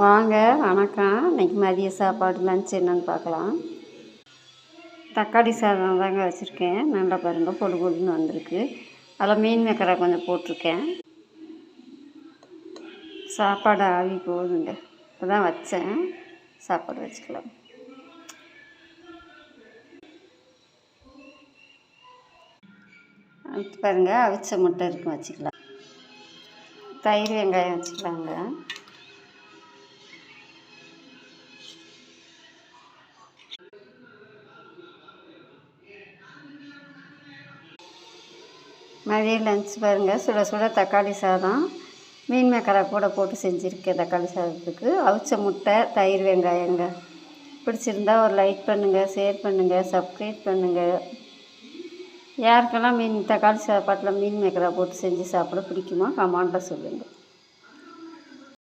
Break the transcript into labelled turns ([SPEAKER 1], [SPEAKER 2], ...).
[SPEAKER 1] வாங்க, வணக்கம். இன்றைக்கி மதிய சாப்பாடு லன்ச் என்னென்னு பார்க்கலாம். தக்காளி சாதம் தாங்க வச்சுருக்கேன். நல்லா பாருங்கள், பொடு பொடுன்னு வந்திருக்கு. அதில் மீன் மேக்கரை கொஞ்சம் போட்டிருக்கேன். சாப்பாடு ஆவி போகுதுங்க. இப்போ தான் வச்சேன். சாப்பாடு வச்சுக்கலாம். பாருங்கள், அவிச்ச முட்டை இருக்கும், வச்சுக்கலாம். தயிர் வெங்காயம் வச்சுக்கலாங்க. மதியம் லன்ச் பாருங்கள், சுட சுட தக்காளி சாதம், மீன் மேக்கரை கூட போட்டு செஞ்சுருக்கேன். தக்காளி சாதத்துக்கு அவிச்ச முட்டை, தயிர் வெங்காயங்க. பிடிச்சிருந்தா ஒரு லைக் பண்ணுங்கள், ஷேர் பண்ணுங்கள், சப்ஸ்கிரைப் பண்ணுங்கள். யாருக்கெல்லாம் தக்காளி சாப்பாட்டில் மீன் மேக்கரை போட்டு செஞ்சு சாப்பிட பிடிக்குமோ கமெண்ட்டில் சொல்லுங்கள்.